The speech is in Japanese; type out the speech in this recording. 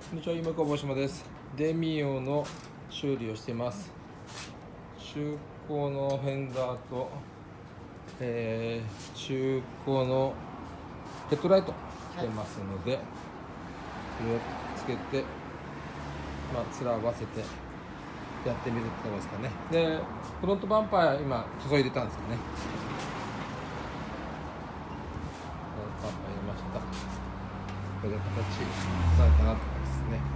こんにちは、今川大島です。デミオの修理をしています。中古のフェンダーと、中古のヘッドライト来てますので、これをつけて、面合わせてやってみるってところですかね。で、フロントバンパー今注いでたんですよね。フロントバンパー入れました。これで形になるかなと思いますね。